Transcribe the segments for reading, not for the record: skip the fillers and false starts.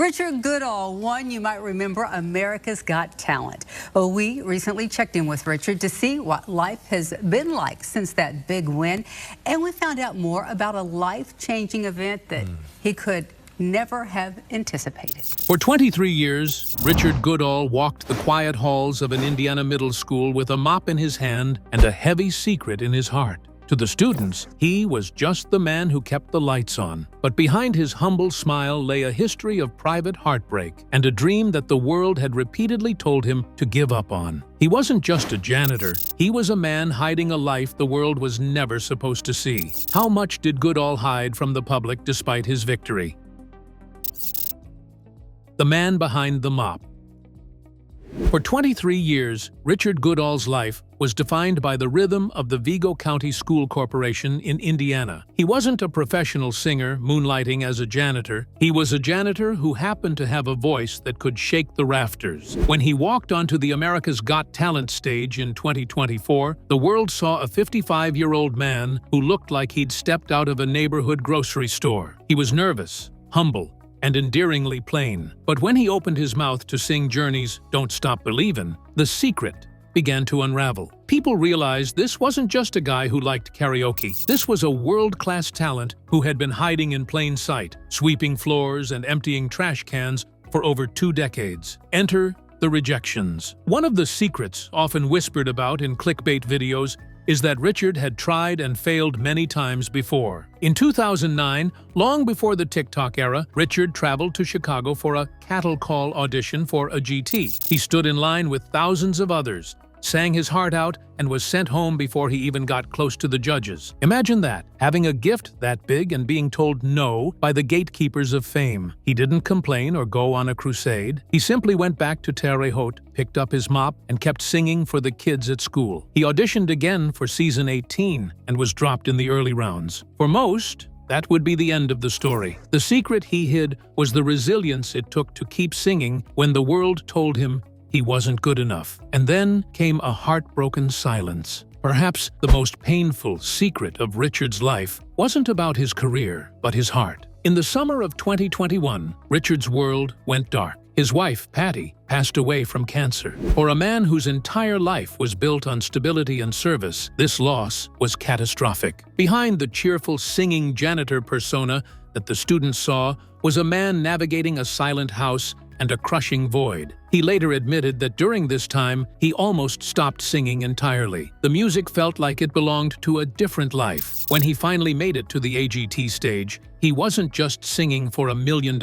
Richard Goodall won, you might remember, America's Got Talent. Well, we recently checked in with Richard to see what life has been like since that big win. And we found out more about a life-changing event that he could never have anticipated. For 23 years, Richard Goodall walked the quiet halls of an Indiana middle school with a mop in his hand and a heavy secret in his heart. To the students, he was just the man who kept the lights on. But behind his humble smile lay a history of private heartbreak and a dream that the world had repeatedly told him to give up on. He wasn't just a janitor. He was a man hiding a life the world was never supposed to see. How much did Goodall hide from the public despite his victory? The man behind the mop. For 23 years, Richard Goodall's life was defined by the rhythm of the Vigo County School Corporation in Indiana. He wasn't a professional singer moonlighting as a janitor. He was a janitor who happened to have a voice that could shake the rafters. When he walked onto the America's Got Talent stage in 2024, the world saw a 55-year-old man who looked like he'd stepped out of a neighborhood grocery store. He was nervous, humble, and endearingly plain. But when he opened his mouth to sing Journey's Don't Stop Believin', the secret began to unravel. People realized this wasn't just a guy who liked karaoke. This was a world-class talent who had been hiding in plain sight, sweeping floors and emptying trash cans for over 2 decades. Enter the rejections. One of the secrets often whispered about in clickbait videos is that Richard had tried and failed many times before. In 2009, long before the TikTok era, Richard traveled to Chicago for a cattle call audition for a GT. He stood in line with thousands of others, sang his heart out, and was sent home before he even got close to the judges. Imagine that, having a gift that big and being told no by the gatekeepers of fame. He didn't complain or go on a crusade. He simply went back to Terre Haute, picked up his mop, and kept singing for the kids at school. He auditioned again for season 18 and was dropped in the early rounds. For most, that would be the end of the story. The secret he hid was the resilience it took to keep singing when the world told him he wasn't good enough. And then came a heartbroken silence. Perhaps the most painful secret of Richard's life wasn't about his career, but his heart. In the summer of 2021, Richard's world went dark. His wife, Patty, passed away from cancer. For a man whose entire life was built on stability and service, this loss was catastrophic. Behind the cheerful singing janitor persona that the students saw was a man navigating a silent house and a crushing void. He later admitted that during this time, he almost stopped singing entirely. The music felt like it belonged to a different life. When he finally made it to the AGT stage, he wasn't just singing for $1 million.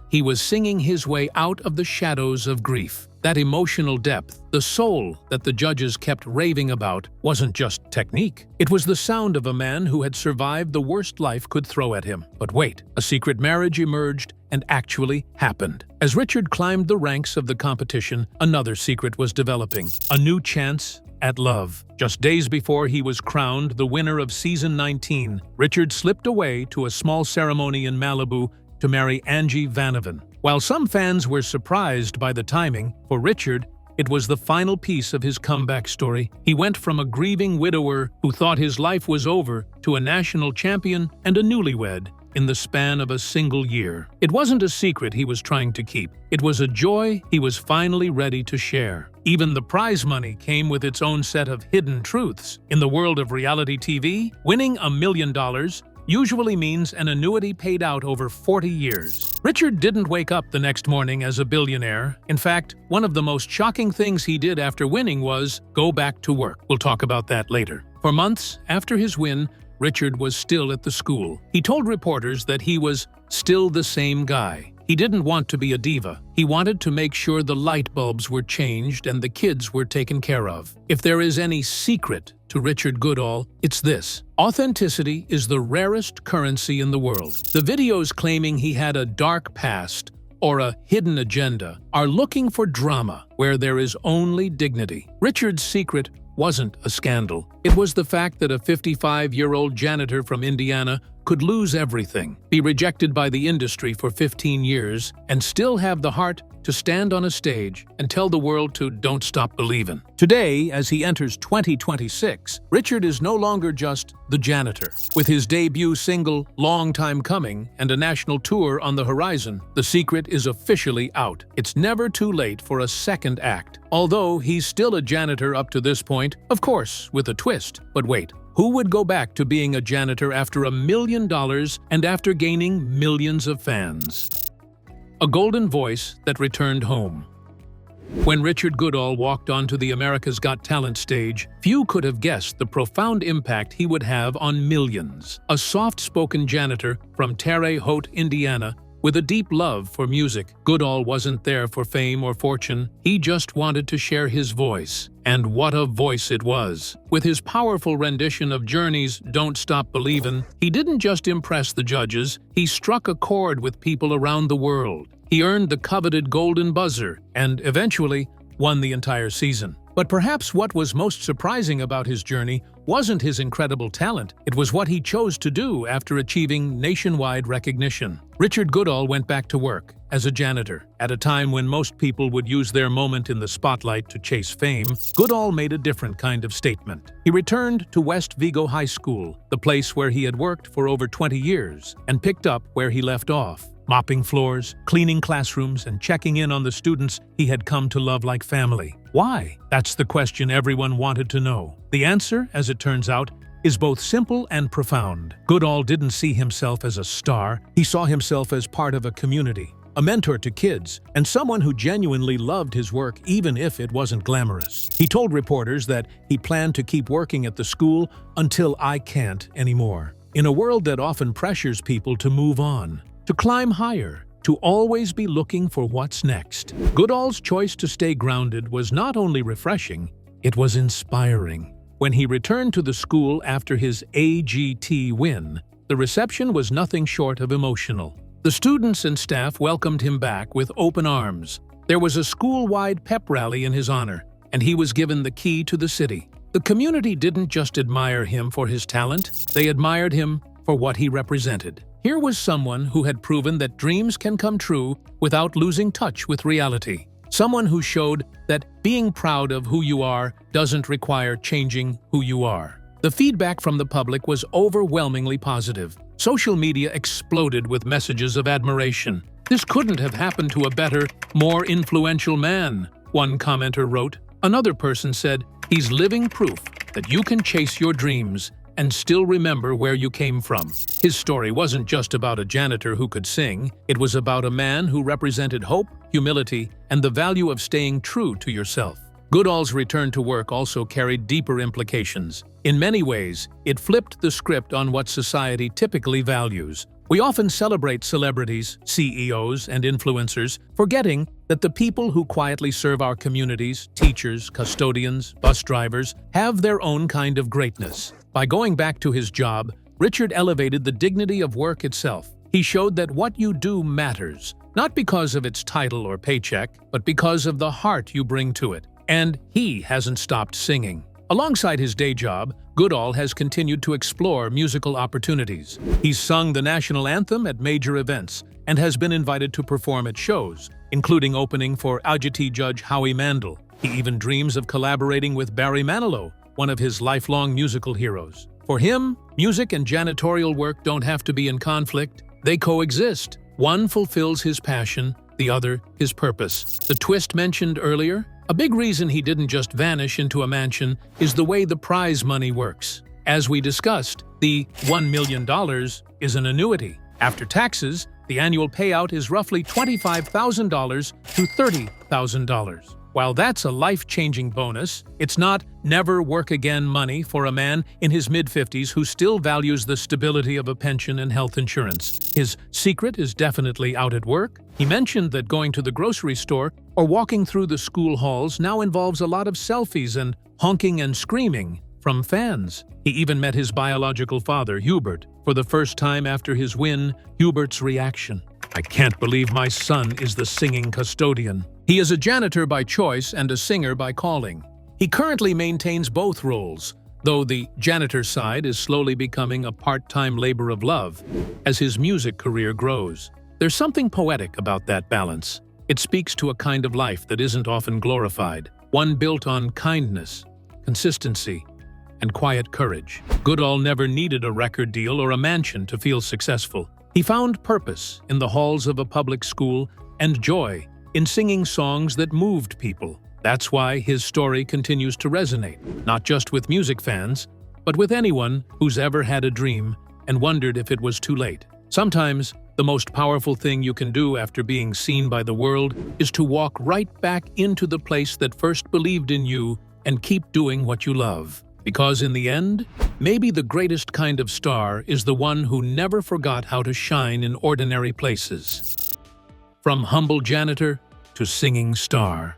He was singing his way out of the shadows of grief. That emotional depth, the soul that the judges kept raving about, wasn't just technique. It was the sound of a man who had survived the worst life could throw at him. But wait, a secret marriage emerged and actually happened. As Richard climbed the ranks of the competition, another secret was developing. A new chance at love. Just days before he was crowned the winner of season 19, Richard slipped away to a small ceremony in Malibu to marry Angie Vanovan. While some fans were surprised by the timing, for Richard, it was the final piece of his comeback story. He went from a grieving widower who thought his life was over to a national champion and a newlywed in the span of a single year. It wasn't a secret he was trying to keep. It was a joy he was finally ready to share. Even the prize money came with its own set of hidden truths. In the world of reality TV, winning $1 million usually means an annuity paid out over 40 years. Richard didn't wake up the next morning as a billionaire. In fact, one of the most shocking things he did after winning was go back to work. We'll talk about that later. For months after his win, Richard was still at the school. He told reporters that he was still the same guy. He didn't want to be a diva. He wanted to make sure the light bulbs were changed and the kids were taken care of. If there is any secret to Richard Goodall, it's this: authenticity is the rarest currency in the world. The videos claiming he had a dark past or a hidden agenda are looking for drama where there is only dignity. Richard's secret wasn't a scandal. It was the fact that a 55-year-old janitor from Indiana could lose everything, be rejected by the industry for 15 years, and still have the heart to stand on a stage and tell the world to don't stop believing. Today, as he enters 2026, Richard is no longer just the janitor. With his debut single, Long Time Coming, and a national tour on the horizon, the secret is officially out. It's never too late for a second act. Although he's still a janitor up to this point, of course, with a twist. But wait, who would go back to being a janitor after $1 million and after gaining millions of fans? A golden voice that returned home. When Richard Goodall walked onto the America's Got Talent stage, few could have guessed the profound impact he would have on millions. A soft-spoken janitor from Terre Haute, Indiana, with a deep love for music, Goodall wasn't there for fame or fortune. He just wanted to share his voice. And what a voice it was! With his powerful rendition of Journey's Don't Stop Believin', he didn't just impress the judges, he struck a chord with people around the world. He earned the coveted Golden Buzzer and, eventually, won the entire season. But perhaps what was most surprising about his journey wasn't his incredible talent, it was what he chose to do after achieving nationwide recognition. Richard Goodall went back to work as a janitor. At a time when most people would use their moment in the spotlight to chase fame, Goodall made a different kind of statement. He returned to West Vigo High School, the place where he had worked for over 20 years, and picked up where he left off. Mopping floors, cleaning classrooms, and checking in on the students he had come to love like family. Why? That's the question everyone wanted to know. The answer, as it turns out, is both simple and profound. Goodall didn't see himself as a star, he saw himself as part of a community, a mentor to kids, and someone who genuinely loved his work even if it wasn't glamorous. He told reporters that he planned to keep working at the school until I can't anymore. In a world that often pressures people to move on, to climb higher, to always be looking for what's next, Goodall's choice to stay grounded was not only refreshing, it was inspiring. When he returned to the school after his AGT win, the reception was nothing short of emotional. The students and staff welcomed him back with open arms. There was a school-wide pep rally in his honor, and he was given the key to the city. The community didn't just admire him for his talent, they admired him for what he represented. Here was someone who had proven that dreams can come true without losing touch with reality. Someone who showed that being proud of who you are doesn't require changing who you are. The feedback from the public was overwhelmingly positive. Social media exploded with messages of admiration. "This couldn't have happened to a better, more influential man," one commenter wrote. Another person said, "He's living proof that you can chase your dreams and still remember where you came from." His story wasn't just about a janitor who could sing, it was about a man who represented hope, humility, and the value of staying true to yourself. Goodall's return to work also carried deeper implications. In many ways, it flipped the script on what society typically values. We often celebrate celebrities, CEOs, and influencers, forgetting that the people who quietly serve our communities, teachers, custodians, bus drivers, have their own kind of greatness. By going back to his job, Richard elevated the dignity of work itself. He showed that what you do matters, not because of its title or paycheck, but because of the heart you bring to it. And he hasn't stopped singing. Alongside his day job, Goodall has continued to explore musical opportunities. He's sung the national anthem at major events and has been invited to perform at shows, including opening for Agiti judge Howie Mandel. He even dreams of collaborating with Barry Manilow, one of his lifelong musical heroes. For him, music and janitorial work don't have to be in conflict, they coexist. One fulfills his passion, the other his purpose. The twist mentioned earlier? A big reason he didn't just vanish into a mansion is the way the prize money works. As we discussed, the $1 million is an annuity. After taxes, the annual payout is roughly $25,000 to $30,000. While that's a life-changing bonus, it's not never-work-again money for a man in his mid-50s who still values the stability of a pension and health insurance. His secret is definitely out at work. He mentioned that going to the grocery store or walking through the school halls now involves a lot of selfies and honking and screaming from fans. He even met his biological father, Hubert, for the first time after his win. Hubert's reaction: "I can't believe my son is the singing custodian." He is a janitor by choice and a singer by calling. He currently maintains both roles, though the janitor side is slowly becoming a part-time labor of love as his music career grows. There's something poetic about that balance. It speaks to a kind of life that isn't often glorified, one built on kindness, consistency, and quiet courage. Goodall never needed a record deal or a mansion to feel successful. He found purpose in the halls of a public school and joy in singing songs that moved people. That's why his story continues to resonate, not just with music fans, but with anyone who's ever had a dream and wondered if it was too late. Sometimes, the most powerful thing you can do after being seen by the world is to walk right back into the place that first believed in you and keep doing what you love. Because in the end, maybe the greatest kind of star is the one who never forgot how to shine in ordinary places. From humble janitor to singing star.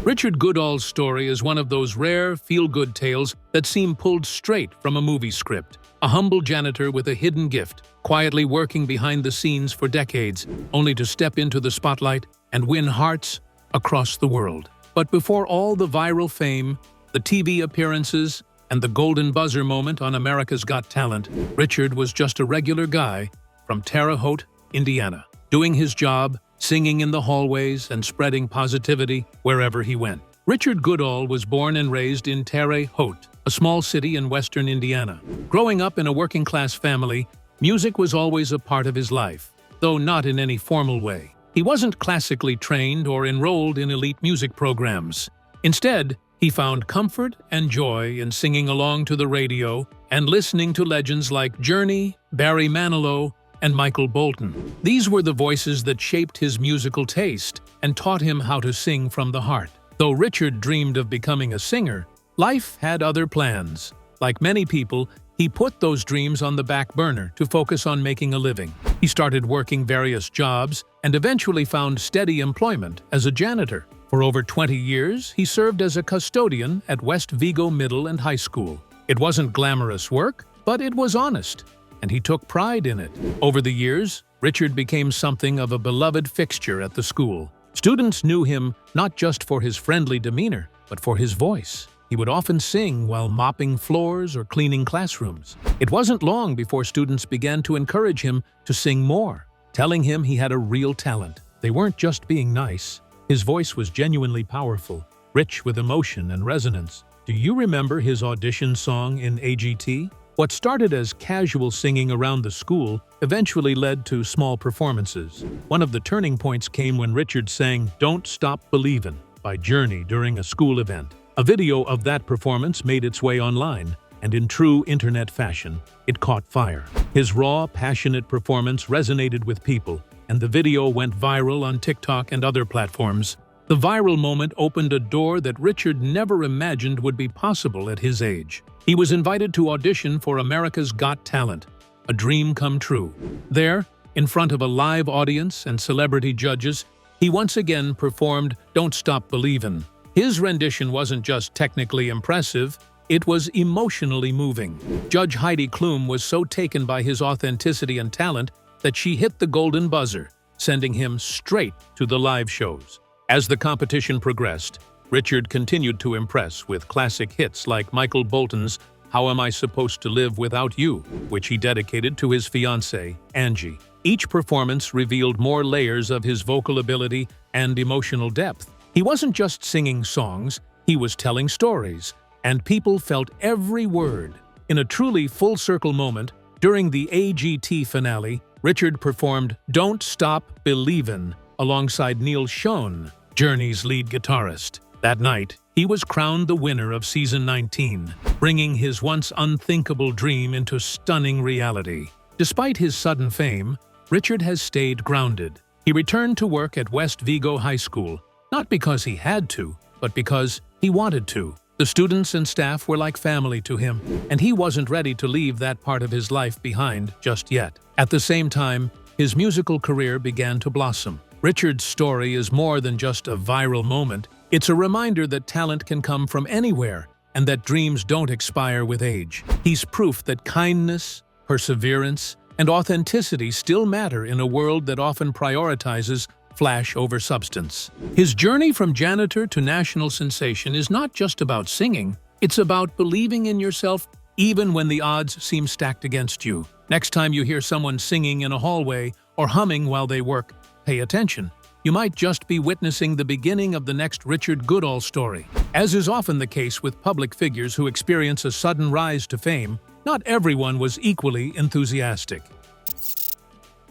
Richard Goodall's story is one of those rare, feel-good tales that seem pulled straight from a movie script. A humble janitor with a hidden gift, quietly working behind the scenes for decades, only to step into the spotlight and win hearts across the world. But before all the viral fame, the TV appearances, and the golden buzzer moment on America's Got Talent, Richard was just a regular guy from Terre Haute, Indiana, doing his job, singing in the hallways, and spreading positivity wherever he went. Richard Goodall was born and raised in Terre Haute, a small city in western Indiana. Growing up in a working-class family, music was always a part of his life, though not in any formal way. He wasn't classically trained or enrolled in elite music programs. Instead, he found comfort and joy in singing along to the radio and listening to legends like Journey, Barry Manilow, and Michael Bolton. These were the voices that shaped his musical taste and taught him how to sing from the heart. Though Richard dreamed of becoming a singer, life had other plans. Like many people, he put those dreams on the back burner to focus on making a living. He started working various jobs and eventually found steady employment as a janitor. For over 20 years, he served as a custodian at West Vigo Middle and High School. It wasn't glamorous work, but it was honest, and he took pride in it. Over the years, Richard became something of a beloved fixture at the school. Students knew him not just for his friendly demeanor, but for his voice. He would often sing while mopping floors or cleaning classrooms. It wasn't long before students began to encourage him to sing more, telling him he had a real talent. They weren't just being nice. His voice was genuinely powerful, rich with emotion and resonance. Do you remember his audition song in AGT? What started as casual singing around the school eventually led to small performances. One of the turning points came when Richard sang "Don't Stop Believin'" by Journey during a school event. A video of that performance made its way online, and in true internet fashion, it caught fire. His raw, passionate performance resonated with people, and the video went viral on TikTok and other platforms. The viral moment opened a door that Richard never imagined would be possible at his age. He was invited to audition for America's Got Talent, a dream come true. There, in front of a live audience and celebrity judges, he once again performed "Don't Stop Believin'." His rendition wasn't just technically impressive, it was emotionally moving. Judge Heidi Klum was so taken by his authenticity and talent that she hit the golden buzzer, sending him straight to the live shows. As the competition progressed, Richard continued to impress with classic hits like Michael Bolton's "How Am I Supposed to Live Without You," which he dedicated to his fiancée, Angie. Each performance revealed more layers of his vocal ability and emotional depth. He wasn't just singing songs, he was telling stories, and people felt every word. In a truly full-circle moment, during the AGT finale, Richard performed "Don't Stop Believin'" alongside Neil Schon, Journey's lead guitarist. That night, he was crowned the winner of Season 19, bringing his once unthinkable dream into stunning reality. Despite his sudden fame, Richard has stayed grounded. He returned to work at West Vigo High School, not because he had to, but because he wanted to. The students and staff were like family to him, and he wasn't ready to leave that part of his life behind just yet. At the same time, his musical career began to blossom. Richard's story is more than just a viral moment. It's a reminder that talent can come from anywhere, and that dreams don't expire with age. He's proof that kindness, perseverance, and authenticity still matter in a world that often prioritizes flash over substance. His journey from janitor to national sensation is not just about singing, It's about believing in yourself even when the odds seem stacked against you. Next time you hear someone singing in a hallway or humming while they work, pay attention. You might just be witnessing the beginning of the next Richard Goodall story. As is often the case with public figures who experience a sudden rise to fame, not everyone was equally enthusiastic.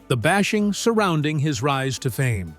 The bashing surrounding his rise to fame.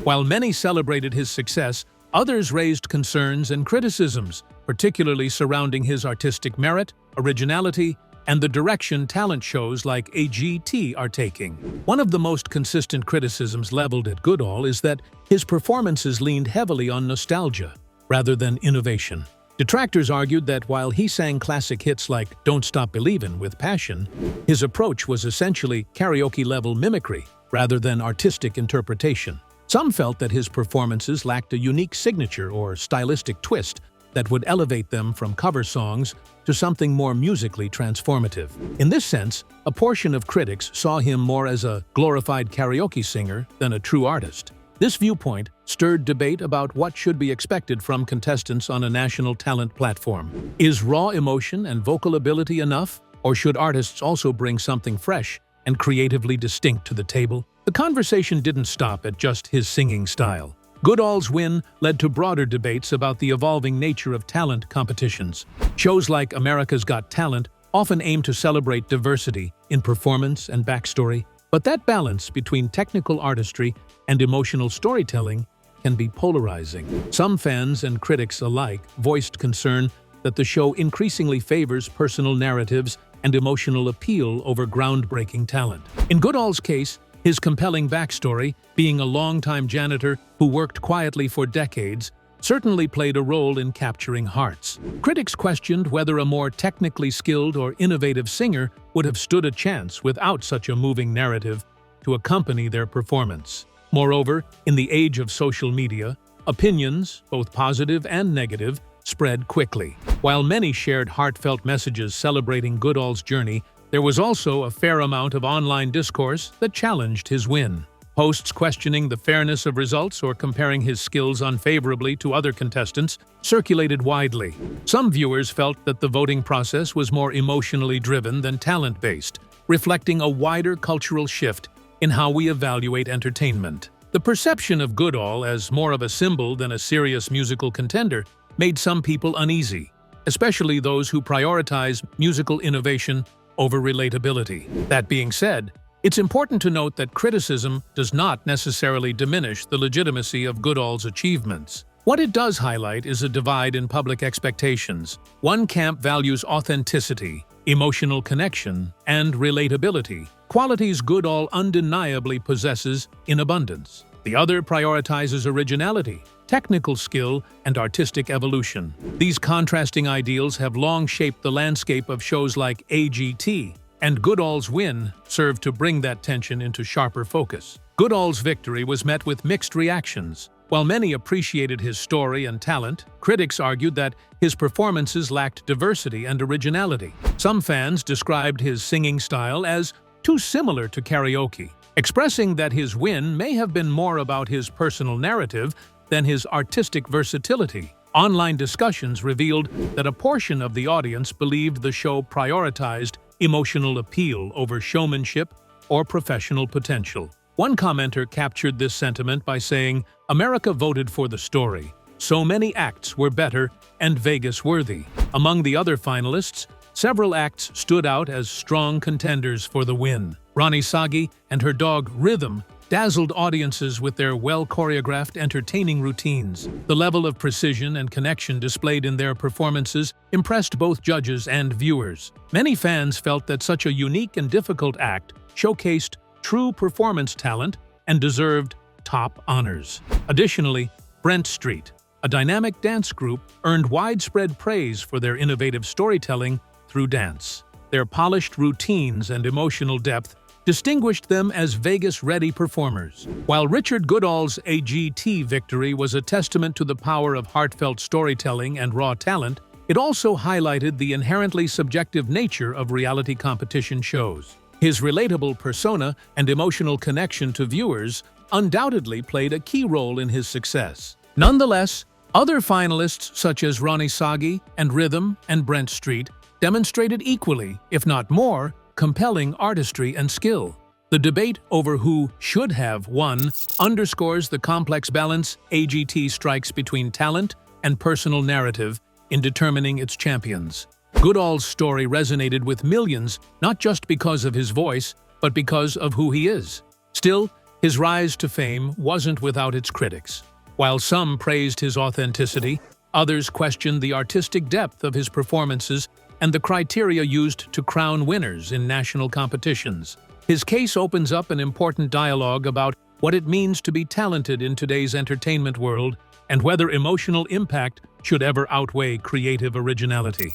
While many celebrated his success, others raised concerns and criticisms, particularly surrounding his artistic merit, originality, and the direction talent shows like AGT are taking. One of the most consistent criticisms leveled at Goodall is that his performances leaned heavily on nostalgia rather than innovation. Detractors argued that while he sang classic hits like Don't Stop Believin' with passion, his approach was essentially karaoke-level mimicry rather than artistic interpretation. Some felt that his performances lacked a unique signature or stylistic twist that would elevate them from cover songs to something more musically transformative. In this sense, a portion of critics saw him more as a glorified karaoke singer than a true artist. This viewpoint stirred debate about what should be expected from contestants on a national talent platform. Is raw emotion and vocal ability enough, or should artists also bring something fresh and creatively distinct to the table? The conversation didn't stop at just his singing style. Goodall's win led to broader debates about the evolving nature of talent competitions. Shows like America's Got Talent often aim to celebrate diversity in performance and backstory, but that balance between technical artistry and emotional storytelling can be polarizing. Some fans and critics alike voiced concern that the show increasingly favors personal narratives and emotional appeal over groundbreaking talent. In Goodall's case, his compelling backstory, being a longtime janitor who worked quietly for decades, certainly played a role in capturing hearts. Critics questioned whether a more technically skilled or innovative singer would have stood a chance without such a moving narrative to accompany their performance. Moreover, in the age of social media, opinions, both positive and negative, spread quickly. While many shared heartfelt messages celebrating Goodall's journey, there was also a fair amount of online discourse that challenged his win. Posts questioning the fairness of results or comparing his skills unfavorably to other contestants circulated widely. Some viewers felt that the voting process was more emotionally driven than talent-based, reflecting a wider cultural shift in how we evaluate entertainment. The perception of Goodall as more of a symbol than a serious musical contender made some people uneasy, especially those who prioritize musical innovation over relatability. That being said, it's important to note that criticism does not necessarily diminish the legitimacy of Goodall's achievements. What it does highlight is a divide in public expectations. One camp values authenticity, emotional connection, and relatability, qualities Goodall undeniably possesses in abundance. The other prioritizes originality, technical skill, and artistic evolution. These contrasting ideals have long shaped the landscape of shows like AGT, and Goodall's win served to bring that tension into sharper focus. Goodall's victory was met with mixed reactions. While many appreciated his story and talent, critics argued that his performances lacked diversity and originality. Some fans described his singing style as too similar to karaoke, expressing that his win may have been more about his personal narrative than his artistic versatility. Online discussions revealed that a portion of the audience believed the show prioritized emotional appeal over showmanship or professional potential. One commenter captured this sentiment by saying, "America voted for the story. So many acts were better and Vegas-worthy." Among the other finalists, several acts stood out as strong contenders for the win. Ronnie Sagi and her dog Rhythm dazzled audiences with their well-choreographed, entertaining routines. The level of precision and connection displayed in their performances impressed both judges and viewers. Many fans felt that such a unique and difficult act showcased true performance talent and deserved top honors. Additionally, Brent Street, a dynamic dance group, earned widespread praise for their innovative storytelling through dance. Their polished routines and emotional depth distinguished them as Vegas-ready performers. While Richard Goodall's AGT victory was a testament to the power of heartfelt storytelling and raw talent, it also highlighted the inherently subjective nature of reality competition shows. His relatable persona and emotional connection to viewers undoubtedly played a key role in his success. Nonetheless, Other finalists, such as Ronnie Sagi and Rhythm and Brent Street, demonstrated equally, if not more, compelling artistry and skill. The debate over who should have won underscores the complex balance AGT strikes between talent and personal narrative in determining its champions. Goodall's story resonated with millions not just because of his voice, but because of who he is. Still, his rise to fame wasn't without its critics. While some praised his authenticity, others questioned the artistic depth of his performances and the criteria used to crown winners in national competitions. His case opens up an important dialogue about what it means to be talented in today's entertainment world and whether emotional impact should ever outweigh creative originality.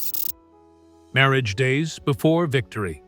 Marriage days before victory.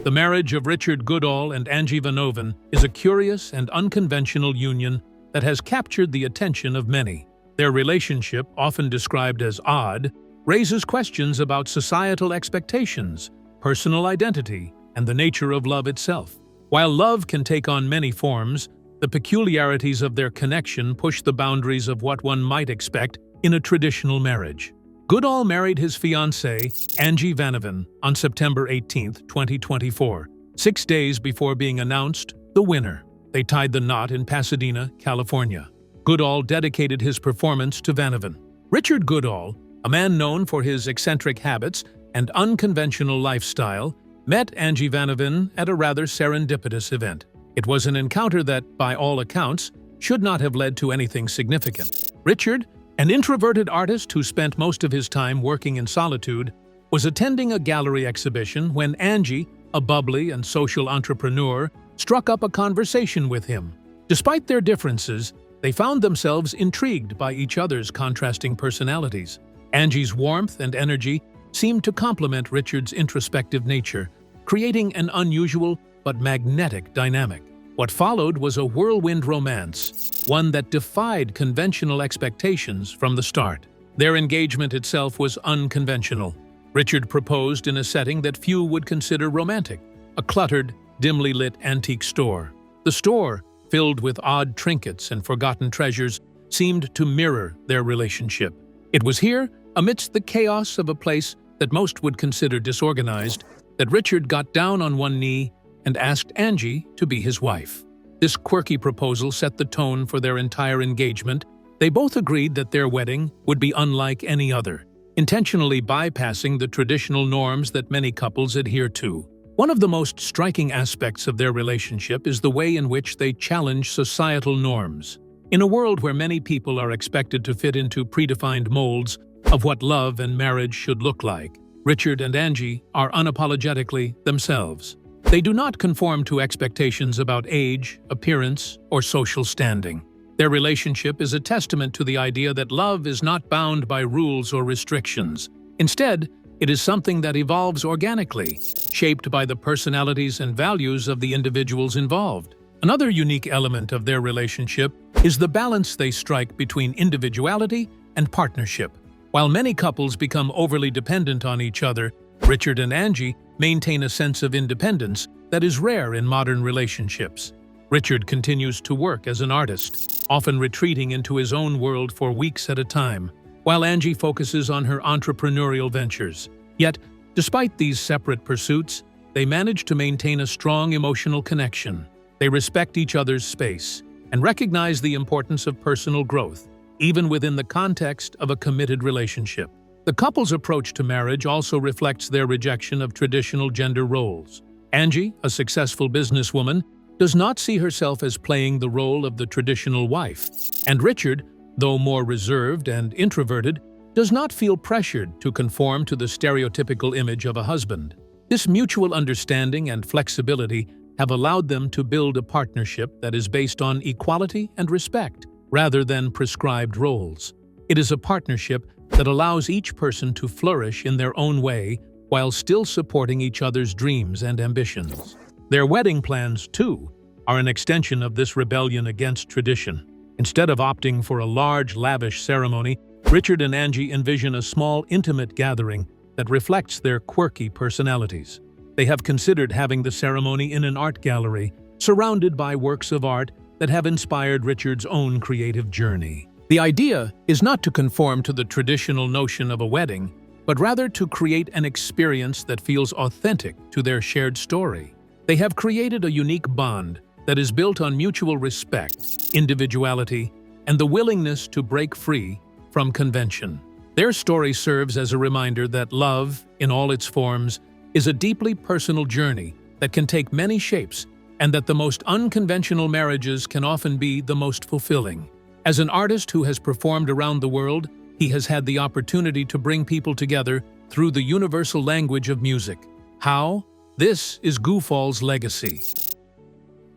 The marriage of Richard Goodall and Angie Vanoven is a curious and unconventional union that has captured the attention of many. Their relationship, often described as odd, raises questions about societal expectations, personal identity, and the nature of love itself. While love can take on many forms, the peculiarities of their connection push the boundaries of what one might expect in a traditional marriage. Goodall married his fiancée, Angie Vanoven, on September 18, 2024, 6 days before being announced the winner. They tied the knot in Pasadena, California. Goodall dedicated his performance to Vanoven. Richard Goodall, a man known for his eccentric habits and unconventional lifestyle, met Angie Vanoven at a rather serendipitous event. It was an encounter that, by all accounts, should not have led to anything significant. Richard, an introverted artist who spent most of his time working in solitude, was attending a gallery exhibition when Angie, a bubbly and social entrepreneur, struck up a conversation with him. Despite their differences, they found themselves intrigued by each other's contrasting personalities. Angie's warmth and energy seemed to complement Richard's introspective nature, creating an unusual but magnetic dynamic. What followed was a whirlwind romance, one that defied conventional expectations from the start. Their engagement itself was unconventional. Richard proposed in a setting that few would consider romantic, a cluttered, dimly lit antique store. The store, filled with odd trinkets and forgotten treasures, seemed to mirror their relationship. It was here, amidst the chaos of a place that most would consider disorganized, that Richard got down on one knee and asked Angie to be his wife. This quirky proposal set the tone for their entire engagement. They both agreed that their wedding would be unlike any other, intentionally bypassing the traditional norms that many couples adhere to. One of the most striking aspects of their relationship is the way in which they challenge societal norms. In a world where many people are expected to fit into predefined molds of what love and marriage should look like, Richard and Angie are unapologetically themselves. They do not conform to expectations about age, appearance, or social standing. Their relationship is a testament to the idea that love is not bound by rules or restrictions. Instead, it is something that evolves organically, shaped by the personalities and values of the individuals involved. Another unique element of their relationship is the balance they strike between individuality and partnership. While many couples become overly dependent on each other, Richard and Angie maintain a sense of independence that is rare in modern relationships. Richard continues to work as an artist, often retreating into his own world for weeks at a time, while Angie focuses on her entrepreneurial ventures. Yet, despite these separate pursuits, they manage to maintain a strong emotional connection. They respect each other's space and recognize the importance of personal growth, even within the context of a committed relationship. The couple's approach to marriage also reflects their rejection of traditional gender roles. Angie, a successful businesswoman, does not see herself as playing the role of the traditional wife, and Richard, though more reserved and introverted, does not feel pressured to conform to the stereotypical image of a husband. This mutual understanding and flexibility have allowed them to build a partnership that is based on equality and respect, rather than prescribed roles. It is a partnership that allows each person to flourish in their own way while still supporting each other's dreams and ambitions. Their wedding plans, too, are an extension of this rebellion against tradition. Instead of opting for a large, lavish ceremony, Richard and Angie envision a small, intimate gathering that reflects their quirky personalities. They have considered having the ceremony in an art gallery, surrounded by works of art that have inspired Richard's own creative journey. The idea is not to conform to the traditional notion of a wedding, but rather to create an experience that feels authentic to their shared story. They have created a unique bond that is built on mutual respect, individuality, and the willingness to break free from convention. Their story serves as a reminder that love, in all its forms, is a deeply personal journey that can take many shapes, and that the most unconventional marriages can often be the most fulfilling. As an artist who has performed around the world, he has had the opportunity to bring people together through the universal language of music. How? This is Goodall's legacy.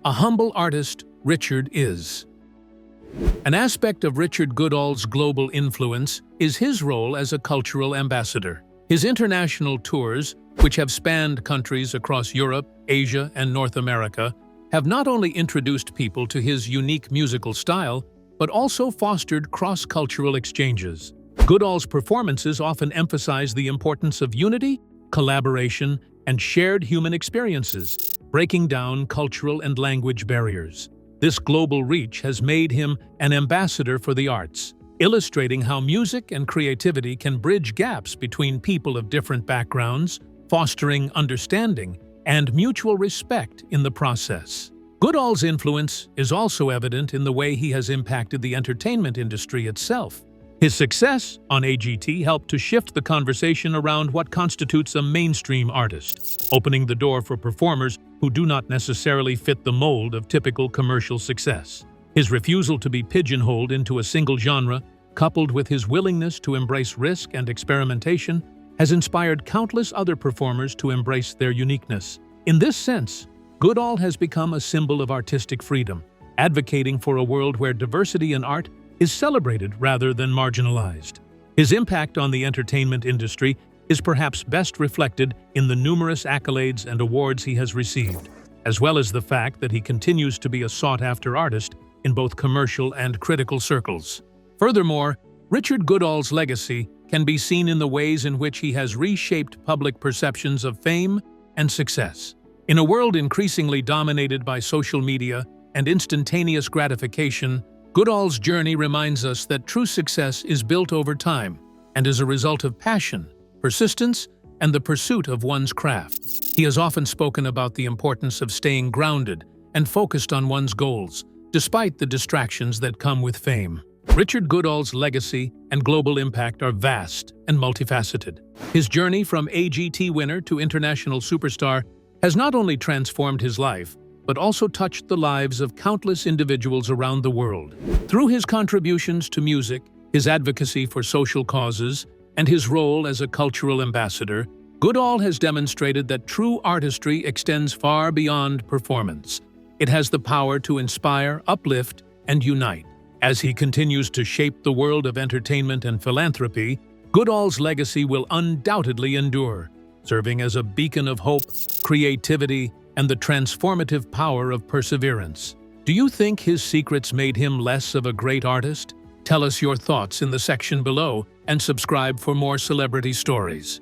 A humble artist, Richard is. An aspect of Richard Goodall's global influence is his role as a cultural ambassador. His international tours, which have spanned countries across Europe, Asia, and North America, have not only introduced people to his unique musical style, but also fostered cross-cultural exchanges. Goodall's performances often emphasize the importance of unity, collaboration, and shared human experiences, breaking down cultural and language barriers. This global reach has made him an ambassador for the arts, illustrating how music and creativity can bridge gaps between people of different backgrounds, fostering understanding and mutual respect in the process. Goodall's influence is also evident in the way he has impacted the entertainment industry itself. His success on AGT helped to shift the conversation around what constitutes a mainstream artist, opening the door for performers who do not necessarily fit the mold of typical commercial success. His refusal to be pigeonholed into a single genre, coupled with his willingness to embrace risk and experimentation, has inspired countless other performers to embrace their uniqueness. In this sense, Goodall has become a symbol of artistic freedom, advocating for a world where diversity in art is celebrated rather than marginalized. His impact on the entertainment industry is perhaps best reflected in the numerous accolades and awards he has received, as well as the fact that he continues to be a sought-after artist in both commercial and critical circles. Furthermore, Richard Goodall's legacy can be seen in the ways in which he has reshaped public perceptions of fame and success. In a world increasingly dominated by social media and instantaneous gratification, Goodall's journey reminds us that true success is built over time and is a result of passion, persistence, and the pursuit of one's craft. He has often spoken about the importance of staying grounded and focused on one's goals, despite the distractions that come with fame. Richard Goodall's legacy and global impact are vast and multifaceted. His journey from AGT winner to international superstar has not only transformed his life, but also touched the lives of countless individuals around the world. Through his contributions to music, his advocacy for social causes, and his role as a cultural ambassador, Goodall has demonstrated that true artistry extends far beyond performance. It has the power to inspire, uplift, and unite. As he continues to shape the world of entertainment and philanthropy, Goodall's legacy will undoubtedly endure, serving as a beacon of hope, creativity, and the transformative power of perseverance. Do you think his secrets made him less of a great artist? Tell us your thoughts in the section below and subscribe for more celebrity stories.